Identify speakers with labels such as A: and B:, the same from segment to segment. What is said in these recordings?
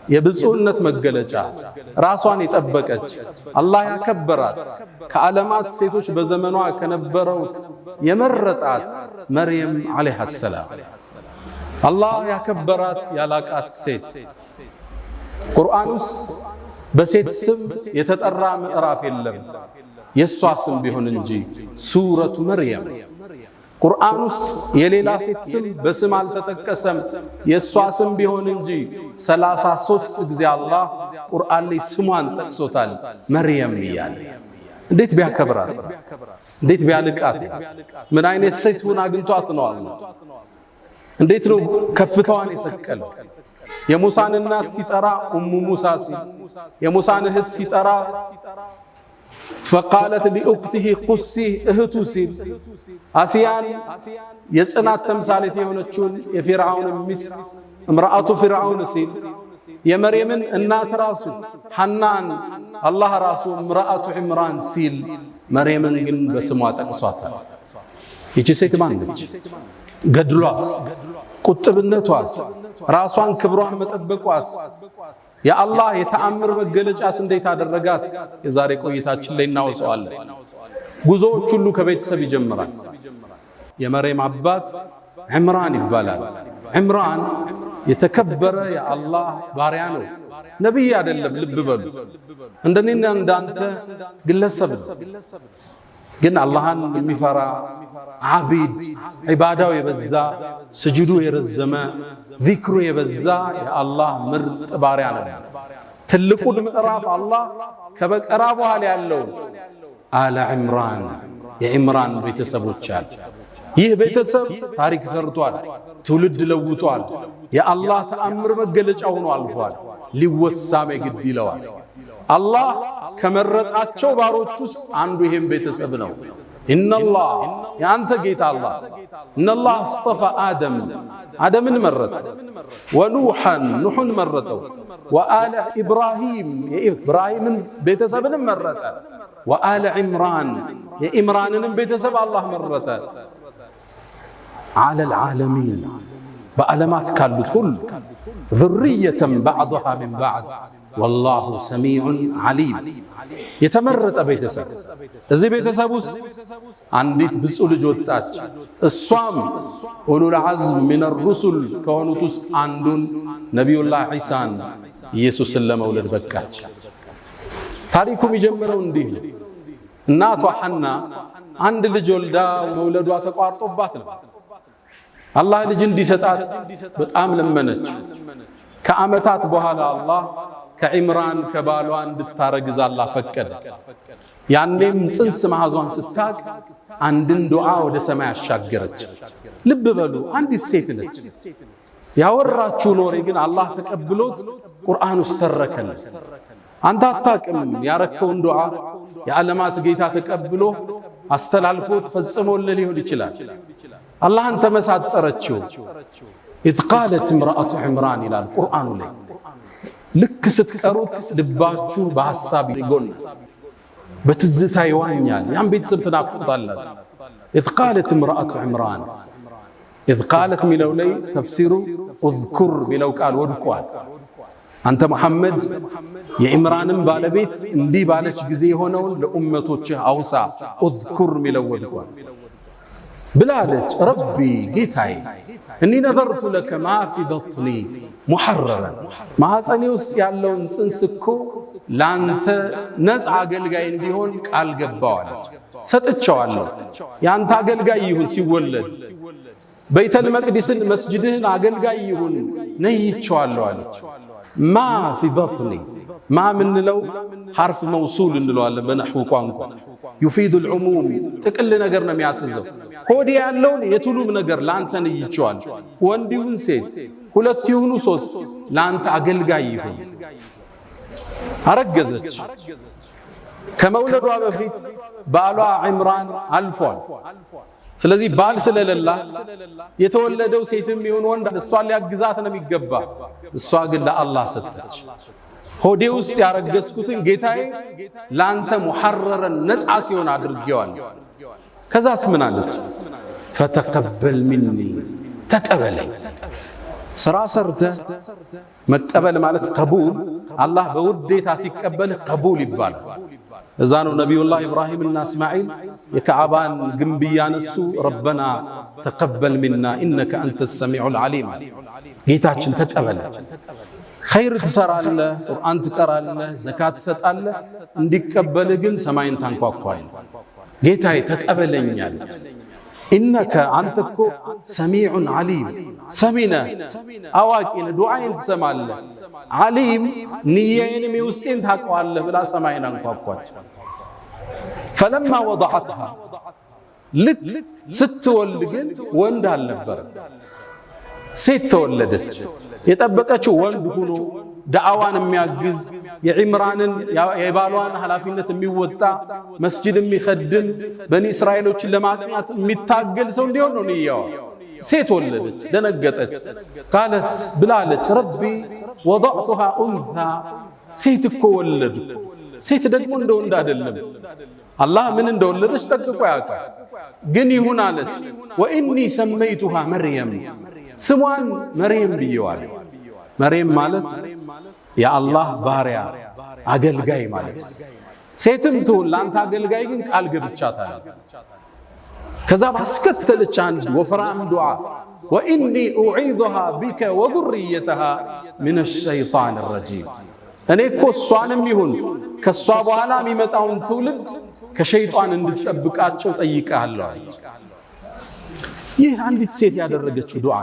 A: የብፁዕነት መገለጫ ራሷን የጠበቀች አላህ ያከበራት ከዓለማት ሴቶች በዘመኗ ከነበረው የመረጣት መርየም አለይሃ ሰላም አላህ ያከበራት ያላቃት ሴት ቁርአን ውስጥ በሴት ስም የተጠራ ምዕራፍ የለም የሷ ስም ቢሆን እንጂ ሱረቱ መርየም ቁርአን ውስጥ የሌላ ሴት ስም በስም አልተጠቀሰም የሷ ስም ቢሆን እንጂ 33 ጊዜ አላህ ቁርአን ላይ ስሟን ጠቅሶታል መርየም ይያል እንዴት ቢያከብራት እንዴት ቢያልቃት ምን አይነት ሴት ሆና አግኝቷት ነው አላህ እንዴት ነው ከፍታዋን የሰቀለው የሙሳን እናት ሲጠራ ኡሙ ሙሳ ሲል የሙሳን እህት ሲጠራ فقالت لأخته قصي እህቱ ሲል አሲያን የጽናት ተምሳሌት የሆነችውን የፊርዓውን ሚስት امرأة فرعون ሲል የመርየምን እናት ራሱ ሐናን አላህ ራሱ امرأة عمران ሲል መርየምን ግን በስሟ ጠቅሷታል ይቺ ሴት ማን ነች ገድሏስ ቁጥብነቷስ ራሷን ክብሯን መጠበቋስ የአላህ የተአምር መገለጫስ እንዴት አደረጋት የዛሬ ቆይታችን ላይ እናወጣዋለን ጉዞዎች ሁሉ ከቤተሰብ ይጀምራል የመርየም አባት ዕምራን ይባላል ዕምራን የተከበረ የአላህ ባሪያ ነው ነብይ አይደለም ልብ በሉ እንደኔና እንዳንተ ግለሰብ ግን አላህን የሚፈራ ዓቢድ ዒባዳው የበዛ ስጁዱ የረዘመ ዚክሩ የበዛ የአላህ ምርጥ ባሪያ ነው ትልቁ ምዕራፍ አላህ ከበቀራ በኋላ ያለው አለ ዕምራን የዕምራን ቤተሰቦች አሉ ይህ ቤተሰብ ታሪክ ሰርቷል ትውልድ ለውጧል የአላህ ተአምር መገለጫ ሆኖ አልፏል ሊወሳም ግድ ይለዋል አላህ ከመረጣቸው ባሮች ውስጥ አንዱ ይሄም ቤተሰብ ነው ኢነላህ ያንተ ጌታ አላህ ኢነላህ አስጠፋ አደምን መረጠ ወኑሐን ኑሕን መረጠው ወአለ ኢብራሂም የኢብራሂምን ቤተሰብንም መረጠ ወአለ ዕምራን የዕምራንንም ቤተሰብ አላህ መረጠ على العالمين በዓለማት ካሉት ሁሉ ذرية بعضها من بعض والله سميع عليم የተመረጠ ቤተሰብ እዚህ ቤተሰብ ውስጥ አንዲት ብፁዕ ልጅ ወጣች እሷም ኡሉል ዐዝም ሚን الرسل ከሆኑት ውስጥ አንዱን ነብዩላህ ዒሳን ኢየሱስን ለመውለድ በቃች ታሪኩ የሚጀምረው እንዲህ ነው እናቷ ሐና አንድ ልጅ ወልዳ መውለዷ ተቋርጦባት ነው አላህ ልጅ እንዲሰጣት በጣም ለመነች ከዓመታት በኋላ አላህ ከዕምራን ከባሏ እንድታረግዝ አላህ ፈቀደ ያኔም ጽንስ ማህዟን ስታቅ አንድን ዱዓ ወደ ሰማይ አሻገረች ልብ በሉ አንዲት ሴት ነች ያወራችው ኖሬ ግን አላህ ተቀብሎት ቁርአን ውስጥ ተረከለ አንተ አታቅም ያረከውን ዱዓ የዓለማት ጌታ ተቀብሎ አስተላልፎት ፈጽሞልህ ሊሆን ይችላል አላህን ተመሳጠረችው إذ قالت امرأة عمران إلى القرآن لي ልክ ስትቀሩት ልባችሁ በሐሳብ ይጎል በትዝታ ይዋኛል ያን ቤተሰብ ተናፍቁታላችሁ إذ قالت امرأة عمران إذ قالت ሚለው ላይ ተፍሲሩ اذكر ሚለው ቃል ወድቋል አንተ መሐመድ የዕምራንን ባለቤት እንዲህ ባለች ጊዜ ሆነውን ለኡመቶችህ አውሳ اذكر ሚለው ወድቋል ብላለች ረቢ ጌታዬ እኒ ነዘርቱ ለከ ማ ፊ በጥኒ ሙሐረረን ማህፀኔ ውስጥ ያለውን ጽንስ እኮ ላንተ ነፃ አገልጋይ እንዲሆን ቃል ገባዋለች ሰጥቻለሁ ያንተ አገልጋይ ይሁን ሲወለድ በይተል መቅዲስን መስጂድህን አገልጋይ ይሁን ነይቻለሁ አለች ማ ፊ በጥኒ ማ ምንለው ሐርፍ መውሱል እንለዋለን በነህው ቋንቋ يفيد العموم ጥቅል ነገር ነው የሚያስዘው ሆዲ ያለውን የቱሉም ነገር ላንተ ነይቻለሁ ወንድ ይሁን ሴት ሁለት ይሁኑ ሶስት ላንተ አገልጋይ ይሁን አረገዘች ከመውለዷ በፊት ባሏ ዕምራን አልፏል ስለዚህ ባል ስለሌላ የተወለደው ሴትም ይሁን ወንድ እሷን ሊያግዛት ነው የሚገባ እሷ ግን ለአላህ ሰጠች ሆዴ ውስጥ ያረገዝኩትን ጌታዬ ላንተ ሙሐረረን ነፃ ሲሆን አድርጌዋል ከዛስ ምን አለች ፈተቀበል مني ተቀበለኝ ስራ ሰርተህ መቀበል ማለት ቀቡል አላህ በውዴታ ሲቀበልህ ቀቡል ይባላል። እዛ ነው ነቢዩላህ ኢብራሂምና እስማዒል የከዓባን ግንብ እያነሱ ረበና ተቀበል ሚና ኢነከ አንተ ሰሚዑል ዓሊም፣ ጌታችን ተቀበለ። ኸይር ትሰራለህ፣ ቁርአን ትቀራለህ፣ ዘካት ትሰጣለህ፣ እንዲቀበልህ ግን ሰማይን ታንኳኳለህ። ጌታዬ ተቀበለኝ አለች። ኢነከ አንተ እኮ ሰሚዑን ዓሊም፣ ሰሚነ አዋቂን ዱዓዬን ትሰማለህ፣ ዓሊም ንያዬንም የውስጤን ታውቀዋለህ ብላ ሰማይን አንኳኳች። ፈለማ ወضዐትሃ ልክ ስትወልድ ግን ወንድ አልነበረ፣ ሴት ተወለደች። የጠበቀችው ወንድ ሁኖ ዳዕዋን የሚያግዝ የዒምራንን የባሏን ኃላፊነት የሚወጣ መስጂድ የሚኸድም በኒ እስራኤሎችን ለማቅናት የሚታገል ሰው እንዲሆን ነው ንያዋ። ሴት ወለደች፣ ደነገጠች። ቃለት ብላለች ረቢ ወضዕቱሃ ኡንሳ፣ ሴት እኮ ወለዱ። ሴት ደግሞ እንደ ወንድ አይደለም። አላህ ምን እንደወለደች ጠቅቆ ያውቃል። ግን ይሁን አለች። ወኢኒ ሰመይቱሃ መርየም፣ ስሟን መርየም ብየዋለሁ። መርየም ማለት የአላህ ባሪያ አገልጋይ ማለት። ሴትም ትሁን ለአንተ አገልጋይ ግን ቃል ገብቻታለሁ። ከዛ ባስከተለች አንድ ወፍራም ዱዓ ወኢኒ ኡዒዙሃ ቢከ ወዙርየተሃ ሚነ ሸይጣን ረጂም፣ እኔ እኮ እሷንም ይሁን ከእሷ በኋላ የሚመጣውን ትውልድ ከሸይጣን እንድትጠብቃቸው ጠይቀሃለሁ አለች። ይህ አንዲት ሴት ያደረገችው ዱዓ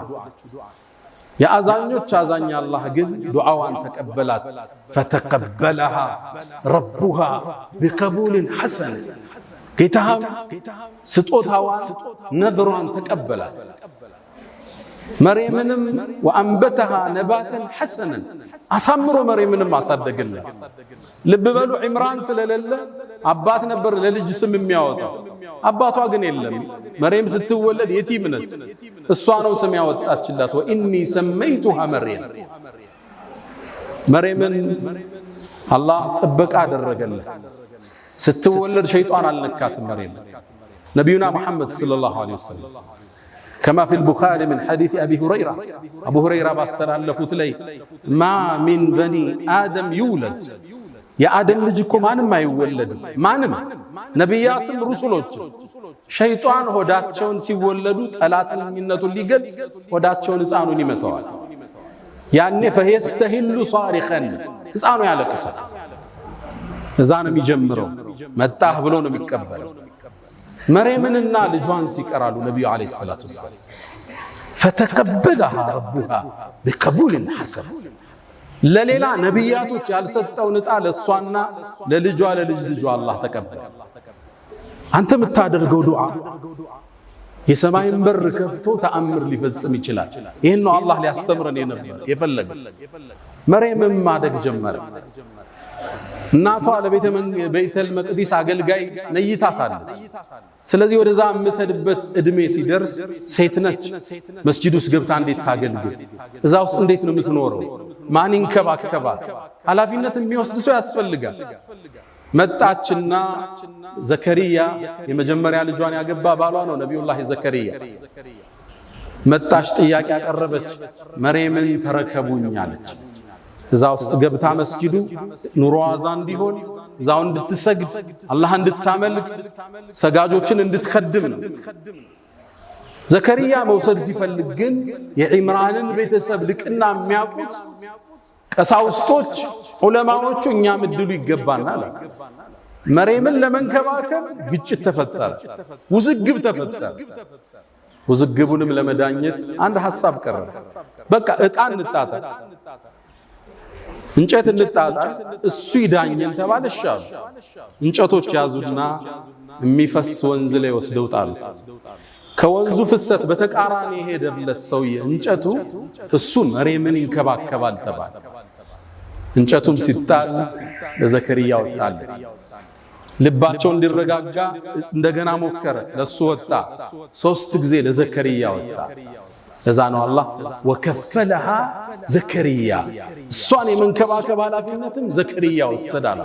A: የአዛኞች አዛኝ አላህ ግን ዱዓዋን ተቀበላት። ፈተቀበለሃ ረቡሃ ቢቀቡልን ሐሰን፣ ጌታም ስጦታዋን ነዝሯን ተቀበላት። መርየምንም ወአንበተሃ ነባተን ሐሰነን፣ አሳምሮ መርየምንም አሳደገላት። ልብ በሉ ዒምራን ስለሌለ አባት ነበር ለልጅ ስም የሚያወጣው፣ አባቷ ግን የለም። መርየም ስትወለድ የቲም ነች። እሷ ነው ስም ያወጣችላት። ወኢኒ ሰመይቱሃ መርየም፣ መርየምን አላህ ጥበቃ አደረገላት። ስትወለድ ሸይጣን አልነካትም መርየም። ነቢዩና ሙሐመድ ሰለላሁ ዐለይሂ ወሰለም ከማ ፊል ቡኻሪ ምን ሐዲስ አቢ ሁረይራ፣ አቡ ሁረይራ ባስተላለፉት ላይ ማ ሚን በኒ አደም ይውለድ፣ የአደም ልጅ እኮ ማንም አይወለድም። ማንም ነቢያትም ሩሱሎችም ሸይጣን ሆዳቸውን ሲወለዱ ጠላትነቱን ሊገልጽ ሆዳቸውን ሕፃኑን ይመተዋል። ያኔ ፈየስተሂሉ ሷሪኸን፣ ሕፃኑ ያለቅሳል። እዛ ነው የሚጀምረው። መጣህ ብሎ ነው የሚቀበለው። መርየምንና ልጇን ሲቀራሉ ነቢዩ ዓለይሂ ሰላቱ ወሰላም ፈተቀበለሃ ረቡሃ ቢቀቡልን ሐሰን፣ ለሌላ ነቢያቶች ያልሰጠውን ዕጣ ለእሷና ለልጇ ለልጅ ልጇ አላህ ተቀበለ። አንተ የምታደርገው ዱዓ የሰማይን በር ከፍቶ ተአምር ሊፈጽም ይችላል። ይህን ነው አላህ ሊያስተምረን የፈለገ። መርየምም ማደግ ጀመረ። እናቷ ለቤተል መቅዲስ አገልጋይ ነይታታለች። ስለዚህ ወደዛ የምትሄድበት እድሜ ሲደርስ ሴት ነች። መስጂድ ውስጥ ገብታ እንዴት ታገልግል? እዛ ውስጥ እንዴት ነው የምትኖረው? ማን ይንከባከባል? ኃላፊነት የሚወስድ ሰው ያስፈልጋል። መጣችና ዘከሪያ የመጀመሪያ ልጇን ያገባ ባሏ ነው ነቢዩላህ ዘከሪያ። መጣች፣ ጥያቄ ያቀረበች፣ መርየምን ተረከቡኝ አለች። እዛ ውስጥ ገብታ መስጂዱ ኑሮዋ እዛ እንዲሆን እዛው እንድትሰግድ አላህ እንድታመልክ ሰጋጆችን እንድትከድም ነው። ዘከሪያ መውሰድ ሲፈልግ ግን የዒምራንን ቤተሰብ ልቅና የሚያውቁት ቀሳውስቶች ዑለማዎቹ እኛም እድሉ ይገባናል። መርየምን ለመንከባከብ ግጭት ተፈጠረ፣ ውዝግብ ተፈጠረ። ውዝግቡንም ለመዳኘት አንድ ሐሳብ ቀረበ። በቃ ዕጣ እንጣጣ፣ እንጨት እንጣጣ፣ እሱ ይዳኘን ተባለ። ሻሉ እንጨቶች ያዙና የሚፈስ ወንዝ ላይ ወስደው ጣሉት። ከወንዙ ፍሰት በተቃራኒ የሄደለት ሰውዬ እንጨቱ እሱ መርየምን ይንከባከባል ተባለ። እንጨቱም ሲጣል ለዘከሪያ ወጣለት። ልባቸው እንዲረጋጋ እንደገና ሞከረ፣ ለሱ ወጣ። 3 ጊዜ ለዘከሪያ ወጣ። ለዛ ነው አላህ ወከፈለሃ ዘከሪያ፣ እሷን የመንከባከብ ኃላፊነትም ዘከሪያ ወሰዳል።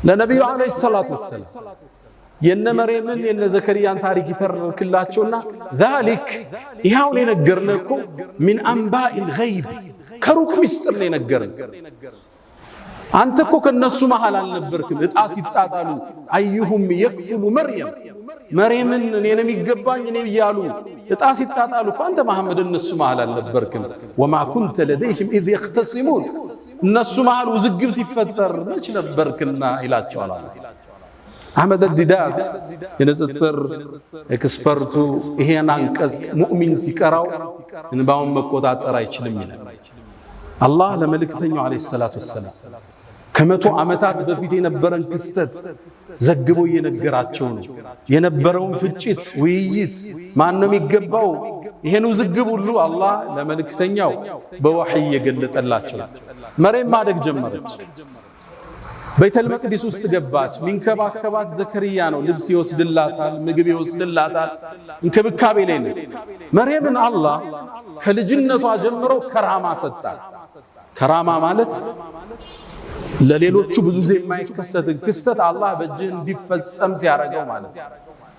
A: ለነቢዩ ዓለይሂ ሰላቱ ወሰላም የነ መርየምን የነ ዘከርያን ታሪክ ይተርክላቸውና ذلك ይሄውን የነገርነው እኮ من انباء الغيب ከሩቅ ሚስጥር ነው የነገረን አንተ እኮ ከነሱ መሃል አልነበርክም እጣ ሲጣጣሉ አይሁም يكفل መርየምን እኔ ነው የሚገባኝ እኔ ይያሉ እጣ ሲጣጣሉ አንተ መሐመድ እነሱ መሃል አልነበርክም وما كنت لديهم اذ يختصمون እነሱ መሃል ውዝግብ ሲፈጠር መች ነበርክና ይላቸዋል አህመድ ዲዳት የነጽር ኤክስፐርቱ ይሄን አንቀጽ ሙእሚን ሲቀራው እንባውን መቆጣጠር አይችልም ይላል አላህ ለመልእክተኛው አለይሂ ሰላቱ ወሰለም ከመቶ ዓመታት በፊት የነበረን ክስተት ዘግቦ እየነገራቸው ነው የነበረውን ፍጭት ውይይት ማን ነው የሚገባው ይሄን ውዝግብ ሁሉ አላህ ለመልእክተኛው በወህይ የገለጠላቸው መርየም ማደግ ጀመረች ቤተል መቅዲስ ውስጥ ገባች ሚንከባከባት ዘከርያ ነው ልብስ ይወስድላታል ምግብ ይወስድላታል እንክብካቤ ላይ ነው መርየምን አላህ ከልጅነቷ ጀምሮ ከራማ ሰጣት ከራማ ማለት ለሌሎቹ ብዙ ጊዜ የማይከሰት ክስተት አላህ በእጅህ እንዲፈጸም ሲያረጋው ማለት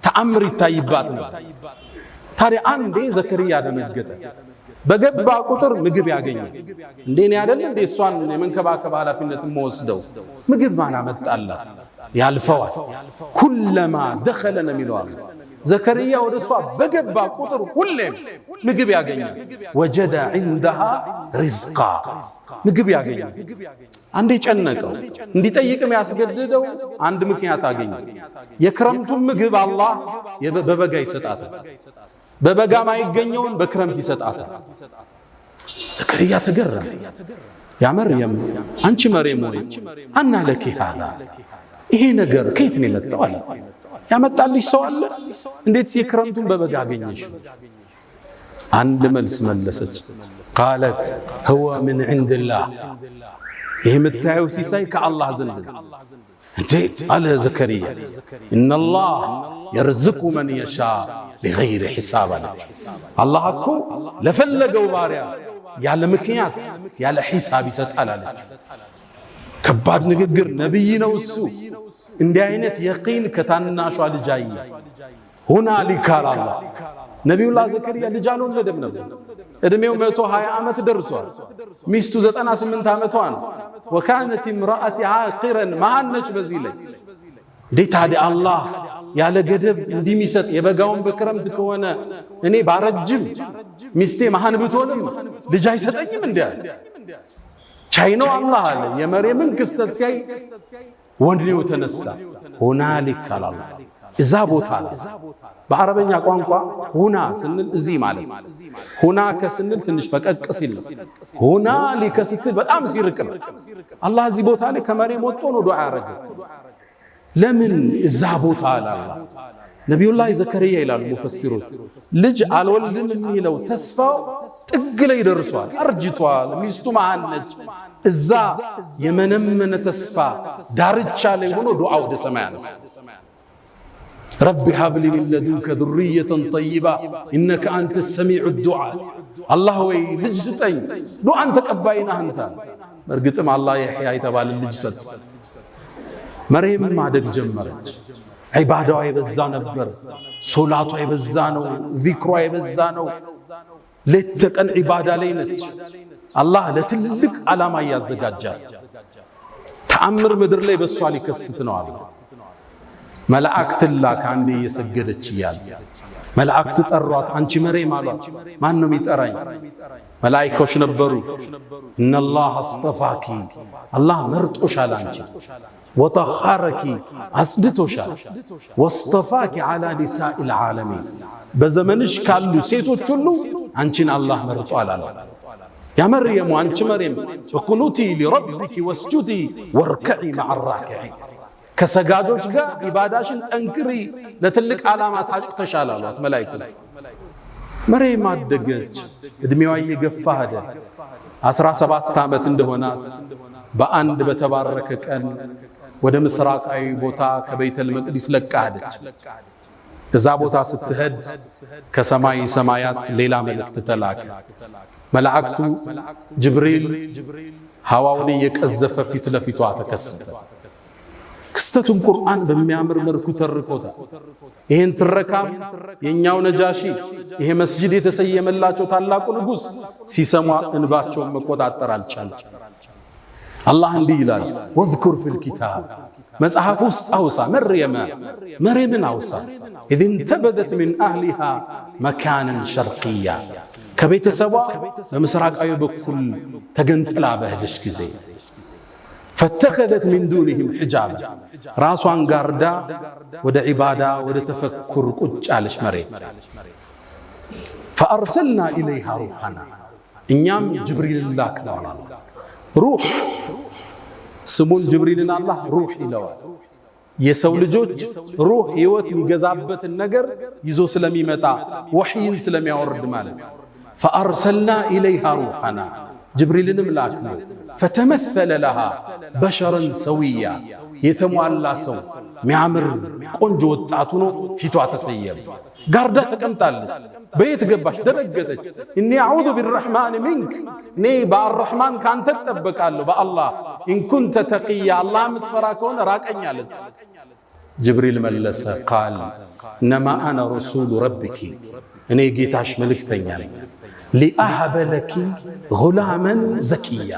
A: ተአምር ይታይባት ነው ታዲያ አንዴ ዘከርያ ደነገጠ በገባ ቁጥር ምግብ ያገኛል እንደኔ አይደል እንዴ እሷን የመንከባከብ ኃላፊነት ወስደው ምግብ ማን አመጣላት ያልፈዋል ኩለማ دخل ነሚሏል ዘከርያ ወደሷ በገባ ቁጥር ሁሌም ምግብ ያገኛል وجد عندها رزقا ምግብ ያገኛል አንዴ ጨነቀው እንዲጠይቅም ያስገድደው አንድ ምክንያት አገኘ የክረምቱን ምግብ አላህ በበጋ ይሰጣታል በበጋ ማይገኘውን በክረምት ይሰጣታል ዘከርያ ተገረመ ያ መርየም አንቺ መርየም ሆይ አና ለኪ هذا ይሄ ነገር ከየት ነው የመጣው አለ ያመጣልሽ ሰው አለ እንዴት የክረምቱን በበጋ አገኘሽ አንድ መልስ መለሰች قالت هو من عند الله ይሄ መታየው ሲሳይ ከአላህ ዘንድ እንዴ አለ ዘከርያ ان الله يرزق من يشاء بغير حساب الله እኮ ለፈለገው ባሪያ ያለ ምክንያት ያለ ሒሳብ ይሰጣል አለች ከባድ ንግግር ነብይ ነው እሱ እንዲህ አይነት የቂን ከታናሿ ልጃይ ሁናሊካ አላህ ነብዩላህ ዘከርያ ልጅ አልወለደም ነበር እድሜው 120 ዓመት ደርሷል ሚስቱ 98 ዓመቷን وكانت امرأتي عاقرا ማነች በዚህ ላይ ዲታዲ አላህ ያለ ገደብ እንዲሚሰጥ የበጋውን በክረምት ከሆነ እኔ ባረጅም ሚስቴ መሃን ብትሆንም ልጅ አይሰጠኝም እንዴ ቻይኖ አላህ አለ የመርየምን ክስተት ሲያይ ወንድኔው ተነሳ ሁናሊካ አላህ እዛ ቦታ በአረበኛ ቋንቋ ሁና ስንል እዚህ ማለት ሁና ከስንል ትንሽ ፈቀቅ ሲል ሁናሊካ ስትል በጣም ሲርቅ ነው አላህ እዚህ ቦታ ላይ ከመርየም ወጥቶ ነው ዱዓ ያረገ ለምን እዛ ቦታ አላህ ነብዩላህ ዘከርያ ይላሉ ሙፈሲሮች ልጅ አልወልድም የሚለው ተስፋው ጥግ ላይ ደርሷል አርጅቷል ሚስቱ ማነች እዛ የመነመነ ተስፋ ዳርቻ ላይ ሆኖ ዱዓ ወደ ሰማይ አነሳ رب هب لي من لدنك ذرية طيبة إنك أنت السميع الدعاء الله وي ልጅ ስጠኝ ዱዓን ተቀባይና አንተ እርግጥም አላህ ይህያ ይተባል ልጅ ሰጥ መርየም ማደግ ጀመረች ዒባዳዋ ይበዛ ነበር ሶላቷ ይበዛ ነው ዚክሯ ይበዛ ነው ለተቀን ዒባዳ ላይ ነች አላህ ለትልቅ ዓላማ ያዘጋጃት ተአምር ምድር ላይ በሷ ሊከስት ነው አለ መላእክት ላክ አንዴ እየሰገደች ይያል መላእክት ጠሯት አንቺ መርየም አሏት ማን ነው የሚጠራኝ መላእክቶች ነበሩ ኢነላህ አስጠፋኪ አላህ መርጦሻል አንቺ ወጠኸረኪ አስድቶሻል ወስጠፋኪ على نساء العالمين በዘመንሽ ካሉ ሴቶች ሁሉ አንቺን አላህ መርጧል አላት ያ መርየም አንቺ መርየም ወቁኑቲ لربك واسجدي واركعي مع الراكعين ከሰጋጆች ጋር ኢባዳሽን ጠንክሪ ለትልቅ ዓላማ ታጭተሻል አሏት መላእክቱ መርየም አደገች እድሜዋ እየገፋ ሄደ 17 ዓመት እንደሆናት በአንድ በተባረከ ቀን ወደ ምስራቃዊ ቦታ ከቤተል መቅዲስ ለቃ ሄደች እዛ ቦታ ስትሄድ ከሰማይ ሰማያት ሌላ መልእክት ተላከ መላእክቱ ጅብሪል ሐዋውን እየቀዘፈ ፊት ለፊቷ ተከሰተ ክስተቱን ቁርአን በሚያምር መልኩ ተርኮታል። ይሄን ትረካም የኛው ነጃሺ ይሄ መስጂድ የተሰየመላቸው ታላቁ ንጉስ ሲሰማ እንባቸውን መቆጣጠር አልቻለም። አላህ እንዲህ ይላል ወዝኩር ፊል ኪታብ መጽሐፍ ውስጥ አውሳ መርየምን አውሳ ኢዝ እንተበዘት ሚን አህሊሃ መካነን ሸርቅያ ከቤተሰቧ በምስራቃዊ በኩል ተገንጥላ በሄደች ጊዜ ፈተኸዘት ሚን ዱኒሂም ሒጃብ ራሷን ጋርዳ ወደ ዒባዳ ወደ ተፈኩር ቁጭ አለች መሬት ፈአርሰልና ኢለይሃ ሩሐና እኛም ጅብሪል ላክነዋል። ሩህ ስሙን ጅብሪልን አላህ ሩህ ይለዋል። የሰው ልጆች ሩህ ህይወት የሚገዛበትን ነገር ይዞ ስለሚመጣ ወህይን ስለሚያወርድ ማለት ፈአርሰልና ኢለይሃ ሩሐና ጅብሪልንም ላክነው ፈተመሰለ ለሃ በሸረን ሰውያ የተሟላ ሰው ሚያምር ቆንጆ ወጣቱ ነው። ፊቷ ተሰየም ጋርዳ ተቀምጣለች። በየት ገባች? ደነገጠች። እኒ አዑዙ ቢረሕማን ሚንክ እኔ በአርረሕማን ካንተ እጠበቃለሁ በአላህ ኢንኩንተ ተቅያ አላህ የምትፈራ ከሆነ ራቀኝ አለች። ጅብሪል መለሰ ቃል እነማ አነ ረሱሉ ረቢኪ እኔ ጌታሽ መልእክተኛ ነኝ ሊአሀበ ለኪ ጉላመን ዘኪያ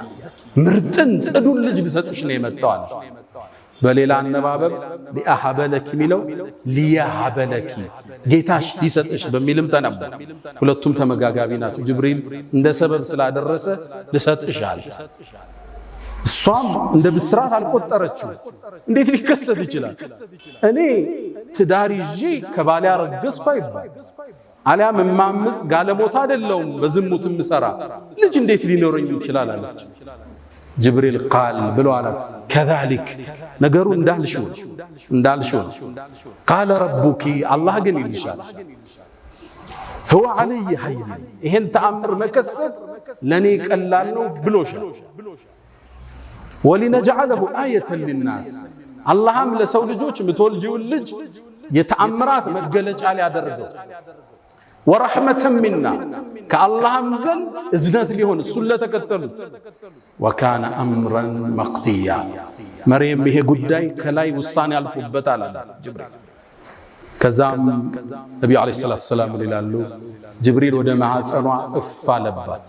A: ምርጥን ጽዱን ልጅ ልሰጥሽ ነው የመጣው። በሌላ አነባበብ ሊአሀበ ለኪ ሚለው ሊያሀበ ለኪ ጌታሽ ሊሰጥሽ በሚልም ተነበረ። ሁለቱም ተመጋጋቢ ናቸው። ጅብሪል እንደ ሰበብ ስላደረሰ ልሰጥሽ አለ። እሷም እንደ ብስራት አልቆጠረችው። እንዴት ሊከሰት ይችላል? እኔ ትዳር ይዤ ከባሌ አረገዝኩ አይባል አሊያም እማምስ ጋለሞታ አይደለሁም በዝሙት ምሰራ ልጅ እንዴት ሊኖረኝ ይችላል አለች። ጅብሪል ቃል ብሎ አለ ከዛሊክ ነገሩ እንዳልሽው ቃለ ረቡኪ አላህ ግን ይልሻል هو علي هين ይሄን ተአምር መከሰት ለኔ ቀላል ነው ብሎሻል። ወሊነجعله آية للناس አላህም ለሰው ልጆች ምትወልጂው ልጅ የተአምራት መገለጫ ሊያደርገው ወረሕመተን ሚና ከአላህም ዘንድ እዝነት ሊሆን እሱን ለተከተሉት ወካነ አምረን መቅድያ መርየም ይሄ ጉዳይ ከላይ ውሳኔ አልፎበታል አላት ጅብሪል። ከዛም ነቢዩ ዓለይሂ ሰላቱ ወሰላም ይላሉ ጅብሪል ወደ ማዕፀኗ እፍ አለባት።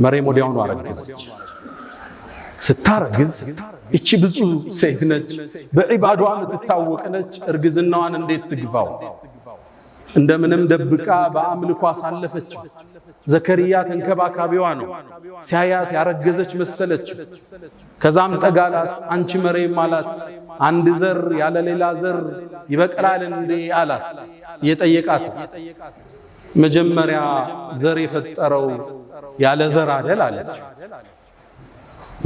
A: መርየም ወዲያውኑ አረገዘች። ስታረግዝ እቺ ብዙ ሴት ነች፣ በዒባዷ የምትታወቅ ነች። እርግዝናዋን እንዴት ትግፋው? እንደምንም ደብቃ በአምልኮ አሳለፈች። ዘከርያ ተንከባካቢዋ ነው። ሲያያት ያረገዘች መሰለች። ከዛም ጠጋላት። አንቺ መርየም አላት አንድ ዘር ያለ ሌላ ዘር ይበቅላል እንዴ አላት። እየጠየቃት መጀመሪያ ዘር የፈጠረው ያለ ዘር አይደል አለች።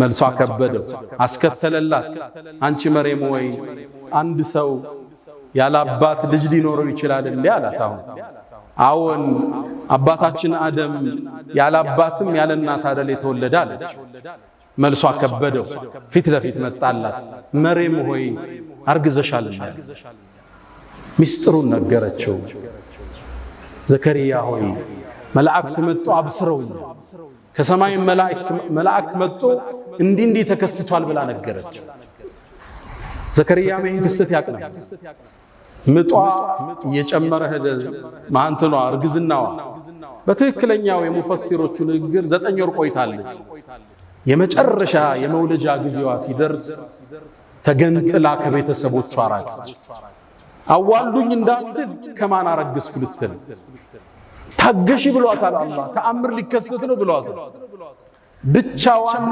A: መልሷ ከበደው። አስከተለላት አንቺ መርየም ወይ አንድ ሰው ያለ አባት ልጅ ሊኖረው ይችላል እንዴ አላት። አዎን አባታችን አደም ያለ አባትም ያለ እናት አይደል የተወለደ አለች። መልሷ ከበደው። ፊት ለፊት መጣላት። መርየም ሆይ አርግዘሻል። ሚስጥሩን ነገረችው። ዘከርያ ሆይ መላእክት መጥቶ አብስረውኝ ከሰማይ መላእክ መጥቶ እንዲህ ተከስቷል ብላ ነገረችው። ዘከርያ ይህን ክስተት ያቅናል። ምጧ እየጨመረ ሄደ። ማንተኗ እርግዝናዋ በትክክለኛው የሙፈሲሮቹ ንግግር 9 ወር ቆይታለች። የመጨረሻ የመውለጃ ጊዜዋ ሲደርስ ተገንጥላ ከቤተሰቦቿ ራቀች። አዋልዱኝ እንዳትል ከማን አረግዝኩ ልትል ታገሺ ብሏታል አላህ። ተአምር ሊከሰት ነው ብሏታል። ብቻዋን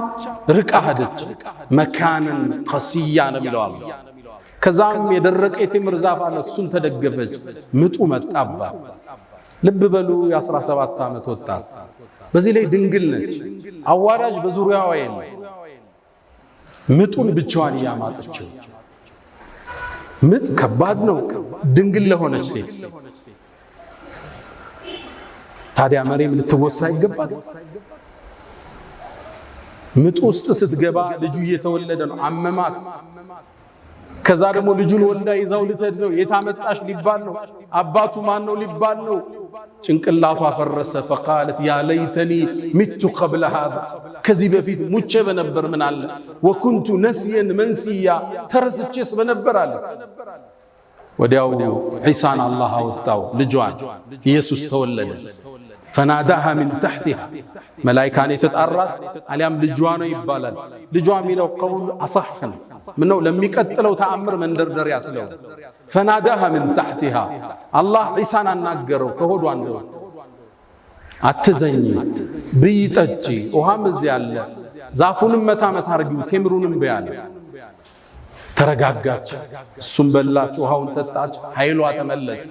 A: ርቃ ሄደች። መካነን ቀስያ ነው ብለዋል። ከዛም የደረቀ የቴምር ዛፍ አለ፣ እሱን ተደገፈች። ምጡ መጣባት። ልብ በሉ የ17 ዓመት ወጣት፣ በዚህ ላይ ድንግል ነች። አዋላጅ በዙሪያዋ የለም። ምጡን ብቻዋን እያማጠችው። ምጥ ከባድ ነው ድንግል ለሆነች ሴት። ታዲያ መርየም ልትወሳ ይገባት? ምጥ ውስጥ ስትገባ ልጁ እየተወለደ ነው። አመማት። ከዛ ደግሞ ልጁን ወልዳ ይዛው ልትሄድ ነው። የታመጣሽ ሊባል ነው። አባቱ ማን ነው ሊባል ነው። ጭንቅላቷ ፈረሰ። فقالت يا ليتني مت قبل هذا ከዚህ በፊት ሙቼ በነበር ምን አለ وكنت نسيا منسيا ተረስቼስ በነበር አለ። ወዲያው ዒሳን አላህ አወጣው ልጇን ኢየሱስ ተወለደ። فناداها من تحتها ملائكة يتطرق عليهم ልጇ ነው ይባላል። ልጇ የሚለው ቀውል አصح ነው። ምነው ለሚቀጥለው ተአምር መንደርደር ያስለው فناداها من تحتها الله ዒሳን አናገረው ከሆዷ እንደወጣ አትዘኝ ብይጠጪ ውሃም እዚህ አለ ዛፉንም መታ አርጊው ቴምሩንም በያለ ተረጋጋች። እሱም በላች ውሃውን ጠጣች ኃይሏ ተመለሰ።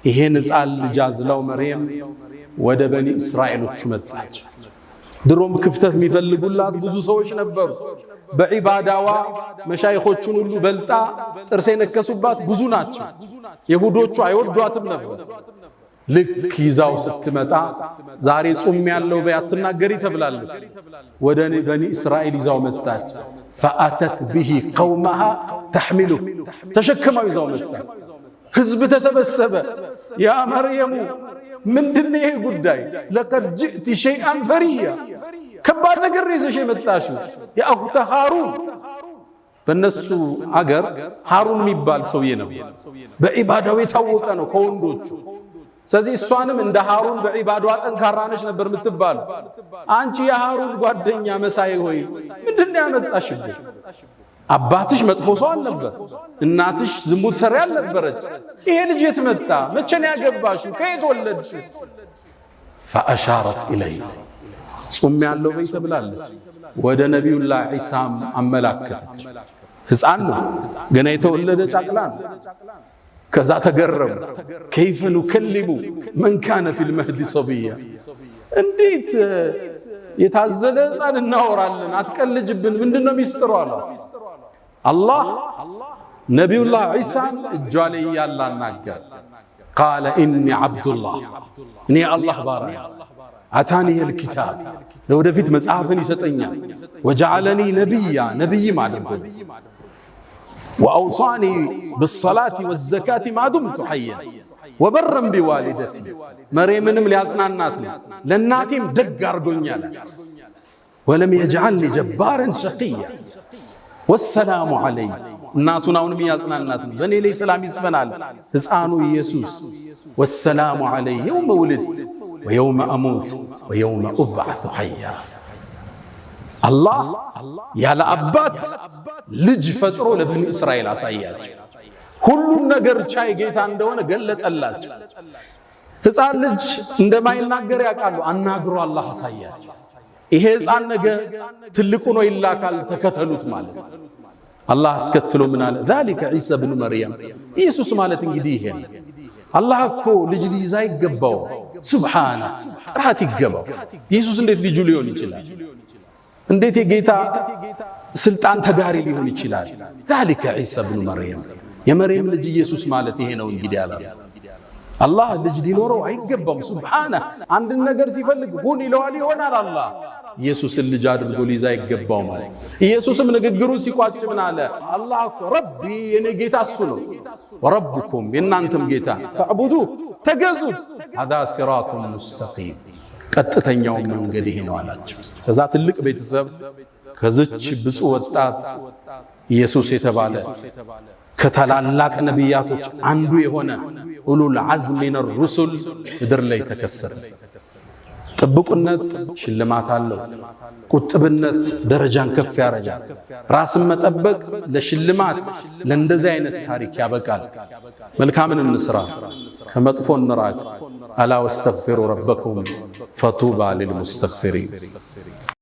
A: ይሄን ሕፃን ልጅ አዝላው መርየም ወደ በኒ እስራኤሎች መጣች። ድሮም ክፍተት የሚፈልጉላት ብዙ ሰዎች ነበሩ። በዒባዳዋ መሻይኾቹን ሁሉ በልጣ ጥርስ የነከሱባት ብዙ ናቸው። ይሁዶቹ አይወዷትም ነበር። ልክ ይዛው ስትመጣ ዛሬ ጾም ያለው በያትናገሪ ተብላለች። ወደ በኒ እስራኤል ይዛው መጣች። فأتت به قومها تحمله ተሸክማው ይዛው መጣች። ህዝብ ተሰበሰበ። ያ መርየም ምንድነው ይሄ ጉዳይ? لقد جئت شيئا فريا ከባድ ነገር ይዘሽ የመጣሽው ያ አኽተ ሃሩን። በነሱ አገር ሃሩን የሚባል ሰውዬ ነው። በዒባዳው የታወቀ ነው ከወንዶቹ። ስለዚህ እሷንም እንደ ሃሩን በዒባዳዋ ጠንካራ ነሽ ነበር የምትባለው። አንቺ የሃሩን ጓደኛ መሳይ ሆይ ምንድነው ያመጣሽብሽ? አባትሽ መጥፎ ሰው አልነበር፣ እናትሽ ዝሙት ሰሪ አልነበረች። ይሄ ልጅ የት መጣ? መቼ ነው ያገባሽው? ከየት ወለድሽ? فأشارت إليه ጾም ያለው በይ ተብላለች። ወደ ነቢዩላህ ዒሳም አመላከተች። ሕፃን ነው ገና የተወለደ ጫቅላ ነው። ከዛ ተገረሙ። كيف نكلم من كان في المهد صبيا እንዴት የታዘለ ሕፃን እናወራለን? አትቀልጅብን፣ ምንድነው ሚስጥሩ አለ አላህ። ነቢዩላህ ዒሳን እጇ ላይ ያለ አናገር። قال إني عبد الله እኔ አላህ ባሪያ አታኒ الكتاب ለወደፊት መጽሐፍን ይሰጠኛል። وجعلني نبيا ነብይም አድርጎኝ وأوصاني بالصلاة والزكاة ما دمت حيا وبرا بوالدتي مريمንም ሊያጽናናት ነው ለናቴም ደግ አርጎኛል። ولم يجعلني جبارا شقيا والسلام علي እናቱን አሁንም ያጽናናት ነው በኔ ላይ ሰላም ይስፈናል ሕፃኑ ኢየሱስ። والسلام علي يوم ولدت ويوم أموت ويوم أبعث حيا الله ያለ አባት ልጅ ፈጥሮ ለበኒ እስራኤል አሳያቸው። ሁሉም ነገር ቻይ ጌታ እንደሆነ ገለጠላቸው። ሕፃን ልጅ እንደማይናገር ያውቃሉ። አናግሮ አላህ አሳያቸው። ይሄ ሕፃን ነገ ትልቁ ነው ይላካል ተከተሉት ማለት አላህ አስከትሎ ምን አለ? ذلك عيسى بن مريم ኢየሱስ ማለት እንግዲህ ይሄ ነው። አላህ እኮ ልጅ ሊይዛ ይገባው ሱብሃነ ጥራት ይገባው። ኢየሱስ እንዴት ልጁ ሊሆን ይችላል? እንዴት የጌታ ስልጣን ተጋሪ ሊሆን ይችላል? ذلك عيسى بن مريم የመርየም ልጅ ኢየሱስ ማለት ይሄ ነው እንግዲህ አለ። አላህ ልጅ ሊኖረው አይገባም ሱብሃነ። አንድ ነገር ሲፈልግ ሁን ይለዋል ይሆናል። አላህ ኢየሱስን ልጅ አድርጎ ሊይዛ ይገባው ማለት። ኢየሱስም ንግግሩን ሲቋጭ ምን አለ? አላህ እኮ ረቢ የኔ ጌታ እሱ ነው፣ ወረብኩም የናንተም ጌታ ፈዕቡዱ ተገዙት፣ هذا صراط مستقيم ቀጥተኛው መንገድ ይሄ ነው አላቸው። ከዛ ትልቅ ቤተሰብ ከዚች ብፁዕ ወጣት ኢየሱስ የተባለ ከታላላቅ ነቢያቶች አንዱ የሆነ ኡሉል ዐዝም ሚነ ሩሱል ምድር ላይ ተከሰተ። ጥብቁነት ሽልማት አለው። ቁጥብነት ደረጃን ከፍ ያረጋል። ራስን መጠበቅ ለሽልማት ለእንደዚህ አይነት ታሪክ ያበቃል። መልካምን እንስራ፣ ከመጥፎ እንራቅ። አላ ወስተግፊሩ ረበኩም ፈቱባ ሊልሙስተግፊሪን